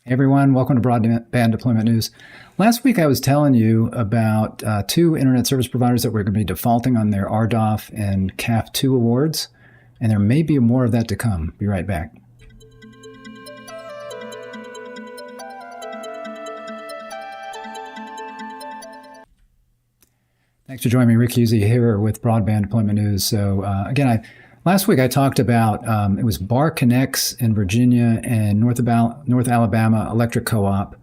Hey everyone, welcome to Broadband Deployment News. Last week I was telling you about two internet service providers that were going to be defaulting on their RDOF and CAFII awards, and there may be more of that to come. Be right back. Thanks for joining me. Rick Husey here with Broadband Deployment News. So last week I talked about, it was Bar Connects in Virginia and North Alabama Electric Co-op.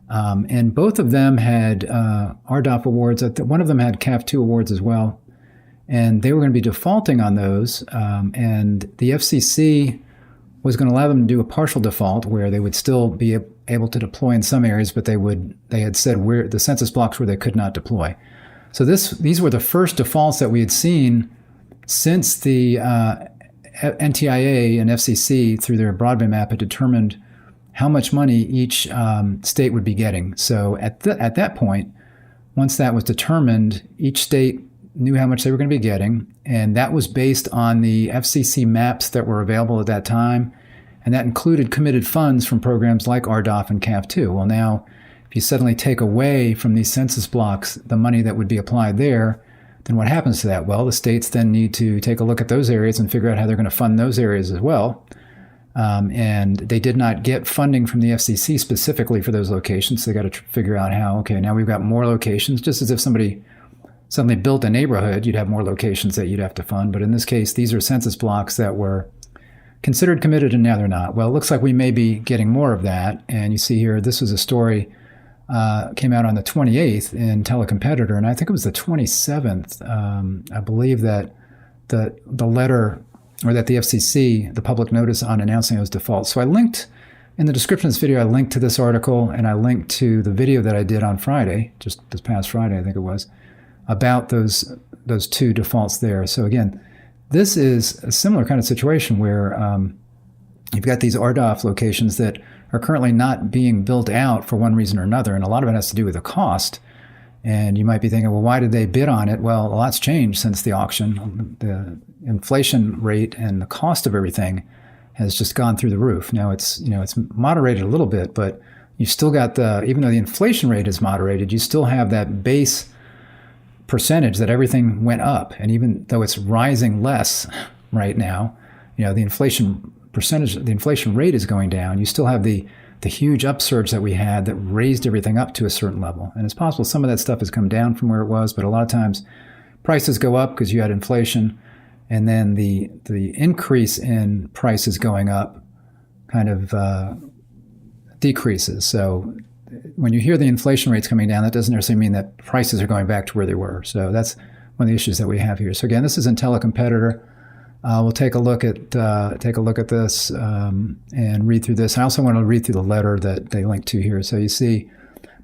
And both of them had RDOF awards. One of them had CAFII awards as well. And they were going to be defaulting on those. And the FCC was going to allow them to do a partial default where they would still be able to deploy in some areas, but they had said where the census blocks where they could not deploy. So these were the first defaults that we had seen since the NTIA and FCC, through their broadband map, had determined how much money each state would be getting. So at that point, once that was determined, each state knew how much they were going to be getting, and that was based on the FCC maps that were available at that time, and that included committed funds from programs like RDOF and CAFII. Well, now, if you suddenly take away from these census blocks the money that would be applied there, then what happens to that? Well, the states then need to take a look at those areas and figure out how they're going to fund those areas as well. And they did not get funding from the FCC specifically for those locations. So they got to figure out how, okay, now we've got more locations. Just as if somebody suddenly built a neighborhood, you'd have more locations that you'd have to fund. But in this case, these are census blocks that were considered committed and now they're not. Well, it looks like we may be getting more of that. And you see here, this was a story came out on the 28th in Telecompetitor, and I think it was the 27th. I believe that the letter, or that the FCC, the public notice on announcing those defaults. So I linked, in the description of this video, I linked to this article, and I linked to the video that I did on Friday, just this past Friday, I think it was, about those two defaults there. So again, this is a similar kind of situation where you've got these RDOF locations that are currently not being built out for one reason or another, and a lot of it has to do with the cost. And you might be thinking, well, why did they bid on it? Well, a lot's changed since the auction. The inflation rate and the cost of everything has just gone through the roof. Now it's moderated a little bit, but you've still got even though the inflation rate is moderated, you still have that base percentage that everything went up. And even though it's rising less right now, the inflation rate is going down, you still have the huge upsurge that we had that raised everything up to a certain level. And it's possible some of that stuff has come down from where it was, but a lot of times prices go up because you had inflation, and then the increase in prices going up kind of decreases. So when you hear the inflation rates coming down, that doesn't necessarily mean that prices are going back to where they were. So that's one of the issues that we have here. So again, this is in Telecompetitor. We'll take a look at this and read through this. I also want to read through the letter that they link to here. So you see,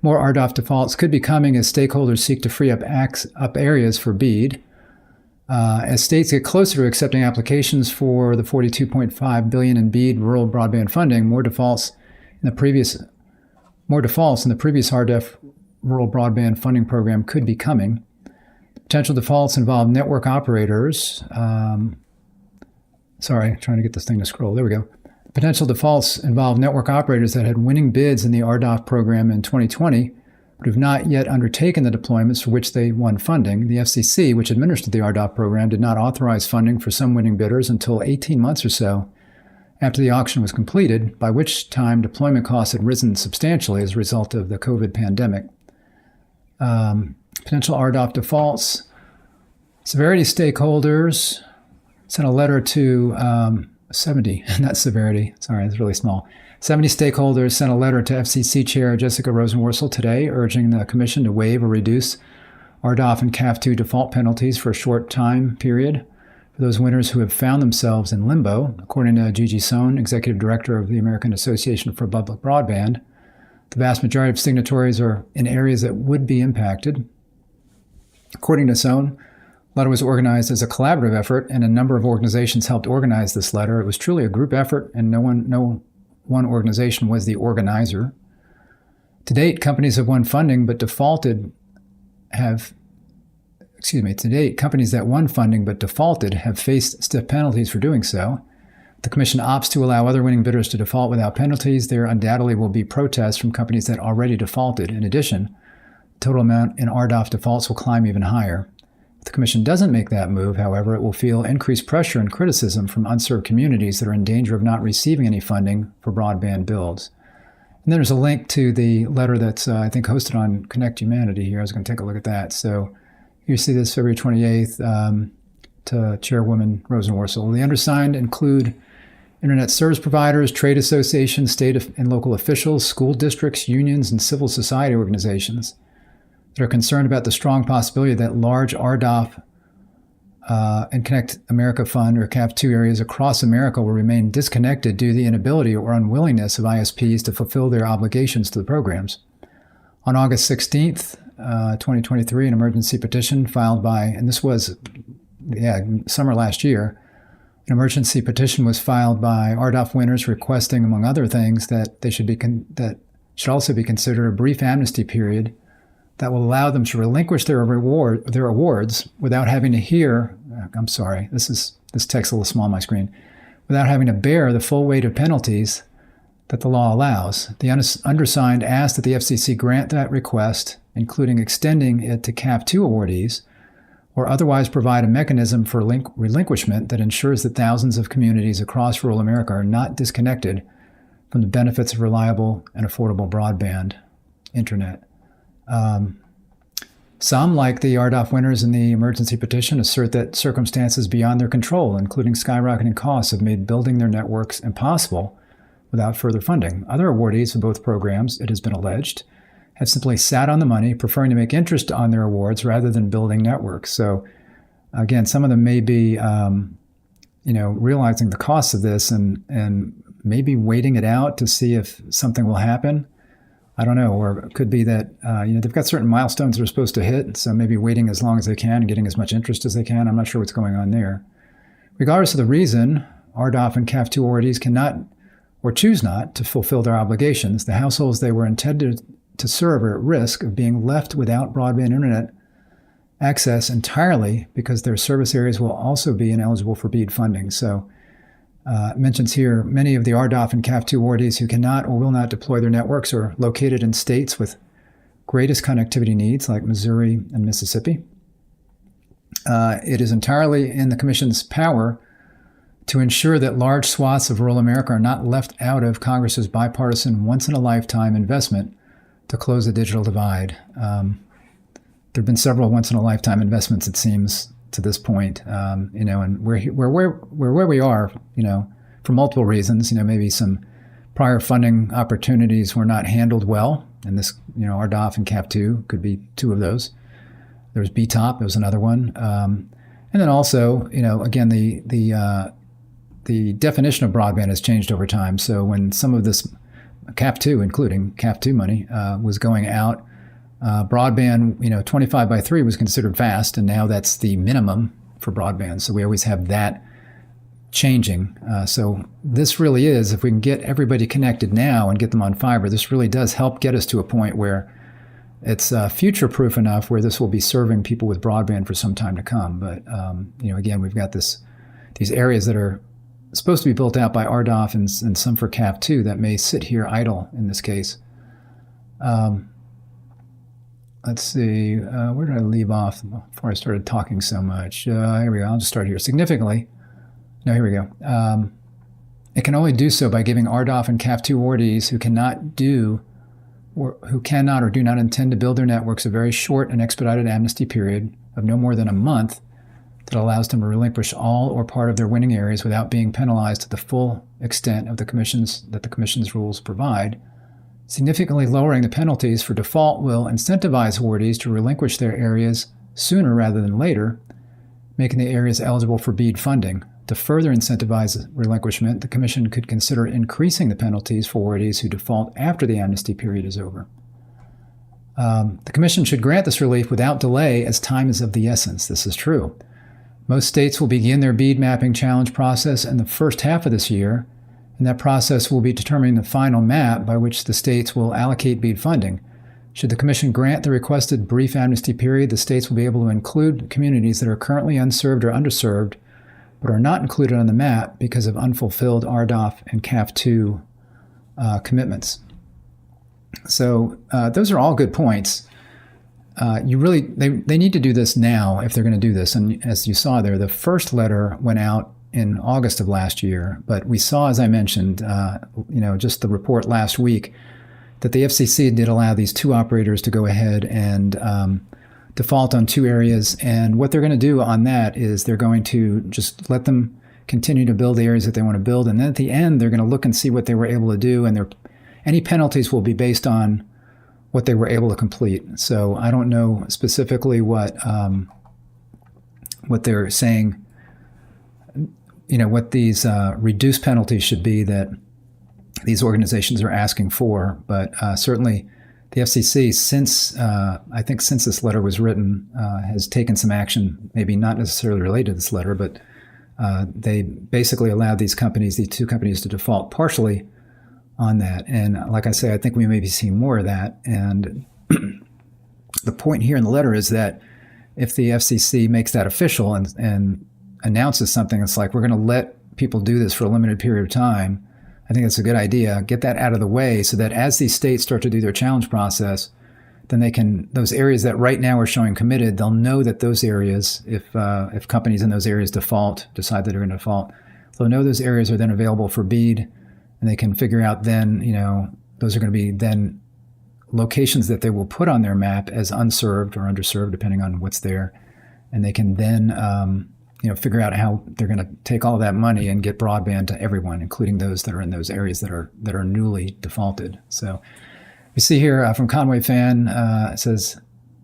more RDOF defaults could be coming as stakeholders seek to free up areas for BEAD. As states get closer to accepting applications for the $42.5 billion in BEAD rural broadband funding, more defaults in the previous RDOF rural broadband funding program could be coming. Potential defaults involve network operators. Sorry, trying to get this thing to scroll. There we go. Potential defaults involve network operators that had winning bids in the RDOF program in 2020, but have not yet undertaken the deployments for which they won funding. The FCC, which administered the RDOF program, did not authorize funding for some winning bidders until 18 months or so after the auction was completed, by which time deployment costs had risen substantially as a result of the COVID pandemic. Potential RDOF defaults. Severity stakeholders sent a letter to 70, not severity, sorry, it's really small. 70 stakeholders sent a letter to FCC Chair Jessica Rosenworcel today urging the Commission to waive or reduce RDOF and CAFII default penalties for a short time period for those winners who have found themselves in limbo. According to Gigi Sohn, Executive Director of the American Association for Public Broadband, the vast majority of signatories are in areas that would be impacted. According to Sohn, the letter was organized as a collaborative effort, and a number of organizations helped organize this letter. It was truly a group effort, and no one organization was the organizer. To date, companies that won funding but defaulted have faced stiff penalties for doing so. If the Commission opts to allow other winning bidders to default without penalties, there undoubtedly will be protests from companies that already defaulted. In addition, the total amount in RDOF defaults will climb even higher. If the Commission doesn't make that move, however, it will feel increased pressure and criticism from unserved communities that are in danger of not receiving any funding for broadband builds. And then there's a link to the letter that's, I think, hosted on Connect Humanity here. I was going to take a look at that. So you see this February 28th to Chairwoman Rosenworcel. The undersigned include internet service providers, trade associations, state and local officials, school districts, unions, and civil society organizations that are concerned about the strong possibility that large RDOF and Connect America Fund or CAFII areas across America will remain disconnected due to the inability or unwillingness of ISPs to fulfill their obligations to the programs. On August 16th, 2023, an emergency petition filed by, and this was summer last year, an emergency petition was filed by RDOF winners requesting, among other things, that that should also be considered a brief amnesty period that will allow them to relinquish their awards without having to hear, I'm sorry, this text a little small on my screen, without having to bear the full weight of penalties that the law allows. The undersigned asked that the FCC grant that request, including extending it to CAFII awardees, or otherwise provide a mechanism for relinquishment that ensures that thousands of communities across rural America are not disconnected from the benefits of reliable and affordable broadband internet. Some, like the RDOF winners in the emergency petition, assert that circumstances beyond their control, including skyrocketing costs, have made building their networks impossible without further funding. Other awardees of both programs, it has been alleged, have simply sat on the money, preferring to make interest on their awards rather than building networks. So, again, some of them may be, realizing the costs of this and maybe waiting it out to see if something will happen. I don't know, or it could be that, they've got certain milestones they're supposed to hit, so maybe waiting as long as they can and getting as much interest as they can. I'm not sure what's going on there. Regardless of the reason, RDOF and CAFII awardees cannot or choose not to fulfill their obligations. The households they were intended to serve are at risk of being left without broadband internet access entirely because their service areas will also be ineligible for BEAD funding. So it mentions here many of the RDOF and CAFII awardees who cannot or will not deploy their networks are located in states with greatest connectivity needs like Missouri and Mississippi. It is entirely in the Commission's power to ensure that large swaths of rural America are not left out of Congress's bipartisan once-in-a-lifetime investment to close the digital divide. There have been several once-in-a-lifetime investments, it seems, to this point, and we're where we are, for multiple reasons. Maybe some prior funding opportunities were not handled well, and this, RDOF and CAFII could be two of those. There was BTOP, there was another one, and then also, again, the definition of broadband has changed over time. So when some of this CAFII, including CAFII money, was going out, broadband, 25 by 3 was considered fast, and now that's the minimum for broadband. So we always have that changing. So this really is, if we can get everybody connected now and get them on fiber, this really does help get us to a point where it's future-proof enough where this will be serving people with broadband for some time to come. But, again, we've got these areas that are supposed to be built out by RDOF and some for CAFII that may sit here idle in this case. Let's see, where did I leave off before I started talking so much? Here we go, I'll just start here. Significantly, no, here we go. It can only do so by giving RDOF and CAFII awardees who cannot or do not intend to build their networks a very short and expedited amnesty period of no more than a month that allows them to relinquish all or part of their winning areas without being penalized to the full extent of the Commission's rules provide. Significantly lowering the penalties for default will incentivize awardees to relinquish their areas sooner rather than later, making the areas eligible for BEAD funding. To further incentivize relinquishment, the Commission could consider increasing the penalties for awardees who default after the amnesty period is over. The Commission should grant this relief without delay as time is of the essence. This is true. Most states will begin their BEAD mapping challenge process in the first half of this year, and that process will be determining the final map by which the states will allocate BEAD funding. Should the Commission grant the requested brief amnesty period, the states will be able to include communities that are currently unserved or underserved but are not included on the map because of unfulfilled RDOF and CAFII commitments. So those are all good points. They need to do this now if they're going to do this. And as you saw there, the first letter went out in August of last year, but we saw, as I mentioned, just the report last week, that the FCC did allow these two operators to go ahead and default on two areas. And what they're going to do on that is they're going to just let them continue to build the areas that they want to build. And then at the end, they're going to look and see what they were able to do. And any penalties will be based on what they were able to complete. So I don't know specifically what they're saying, what these reduced penalties should be that these organizations are asking for. But certainly the FCC, since this letter was written, has taken some action, maybe not necessarily related to this letter, but they basically allowed these two companies to default partially on that. And like I say, I think we may be seeing more of that. And the point here in the letter is that if the FCC makes that official and announces something that's like, we're going to let people do this for a limited period of time, I think that's a good idea. Get that out of the way so that as these states start to do their challenge process, then those areas that right now are showing committed, they'll know that those areas, if companies in those areas decide that they're going to default, they'll know those areas are then available for BEAD, and they can figure out then, those are going to be then locations that they will put on their map as unserved or underserved, depending on what's there. And they can then, figure out how they're going to take all of that money and get broadband to everyone, including those that are in those areas that are newly defaulted. So we see here from Conway Fan, it says,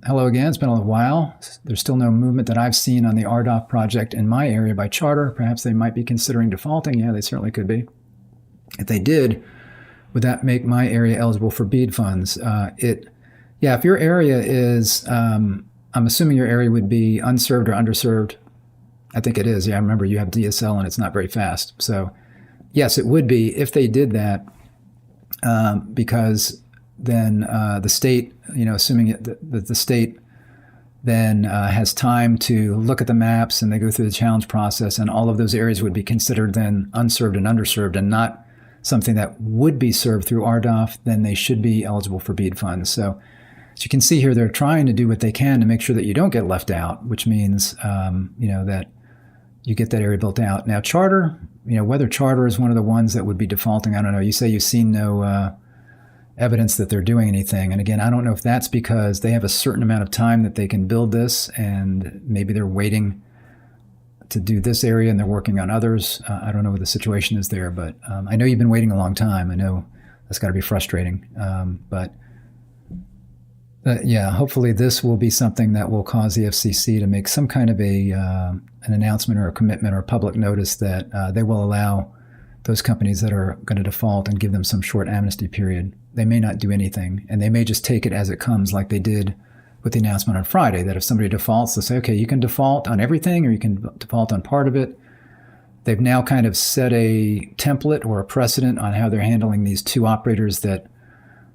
hello again, it's been a little while. There's still no movement that I've seen on the RDOF project in my area by charter. Perhaps they might be considering defaulting. Yeah, they certainly could be. If they did, would that make my area eligible for BEAD funds? If your area is, I'm assuming your area would be unserved or underserved. I think it is. Yeah, I remember you have DSL and it's not very fast. So yes, it would be if they did that, because then the state, assuming that the state then has time to look at the maps and they go through the challenge process, and all of those areas would be considered then unserved and underserved and not something that would be served through RDOF, then they should be eligible for BEAD funds. So as you can see here, they're trying to do what they can to make sure that you don't get left out, which means, that you get that area built out. Now, charter, whether charter is one of the ones that would be defaulting, I don't know. You say you've seen no evidence that they're doing anything. And again, I don't know if that's because they have a certain amount of time that they can build this, and maybe they're waiting to do this area and they're working on others. I don't know what the situation is there, but I know you've been waiting a long time. I know that's got to be frustrating. But hopefully this will be something that will cause the FCC to make some kind of an announcement or a commitment or a public notice that they will allow those companies that are going to default and give them some short amnesty period. They may not do anything, and they may just take it as it comes, like they did with the announcement on Friday, that if somebody defaults, they'll say, okay, you can default on everything or you can default on part of it. They've now kind of set a template or a precedent on how they're handling these two operators that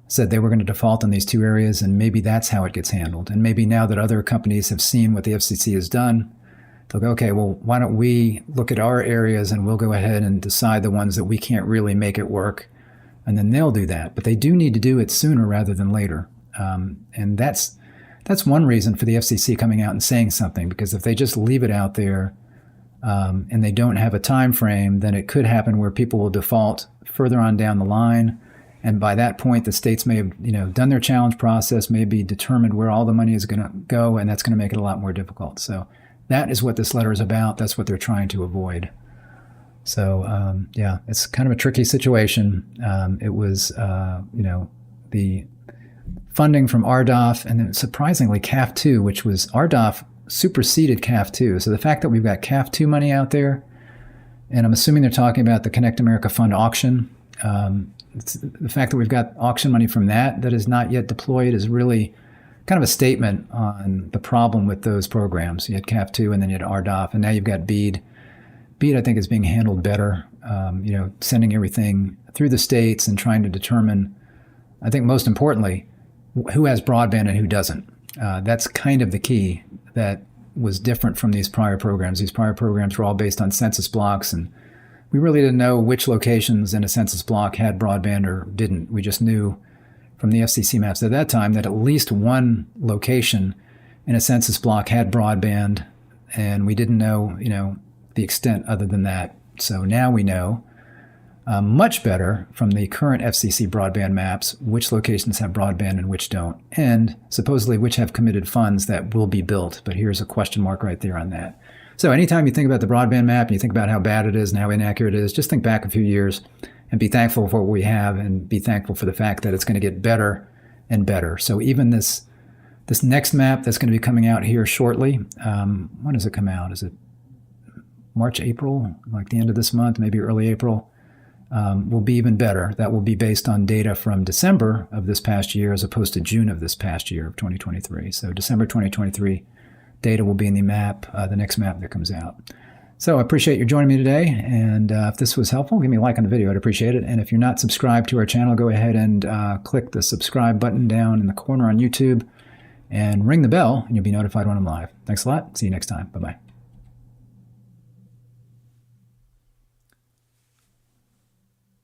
said they were going to default on these two areas, and maybe that's how it gets handled. And maybe now that other companies have seen what the FCC has done, they'll go, okay, well, why don't we look at our areas and we'll go ahead and decide the ones that we can't really make it work, and then they'll do that. But they do need to do it sooner rather than later. And that's one reason for the FCC coming out and saying something, because if they just leave it out there and they don't have a time frame, then it could happen where people will default further on down the line. And by that point, the states may have done their challenge process, maybe determined where all the money is going to go, and that's going to make it a lot more difficult. So that is what this letter is about. That's what they're trying to avoid. So it's kind of a tricky situation. It was the funding from RDOF, and then surprisingly CAFII, which was RDOF superseded CAFII. So the fact that we've got CAFII money out there, and I'm assuming they're talking about the Connect America Fund auction. The fact that we've got auction money from that is not yet deployed is really kind of a statement on the problem with those programs. You had CAFII and then you had RDOF, and now you've got BEAD. BEAD, I think, is being handled better, sending everything through the states and trying to determine, I think most importantly, who has broadband and who doesn't. That's kind of the key, that was different from these prior programs. These prior programs were all based on census blocks, and we really didn't know which locations in a census block had broadband or didn't. We just knew from the FCC maps at that time that at least one location in a census block had broadband, and we didn't know, the extent other than that. So now we know much better from the current FCC broadband maps which locations have broadband and which don't, and supposedly which have committed funds that will be built. But here's a question mark right there on that. So anytime you think about the broadband map and you think about how bad it is and how inaccurate it is, just think back a few years and be thankful for what we have, and be thankful for the fact that it's going to get better and better. So even this next map that's going to be coming out here shortly, when does it come out? Is it March, April, like the end of this month, maybe early April? Will be even better. That will be based on data from December of this past year as opposed to June of this past year of 2023. So December 2023 data will be in the map, the next map that comes out. So I appreciate you joining me today. And if this was helpful, give me a like on the video. I'd appreciate it. And if you're not subscribed to our channel, go ahead and click the subscribe button down in the corner on YouTube and ring the bell, and you'll be notified when I'm live. Thanks a lot. See you next time. Bye-bye.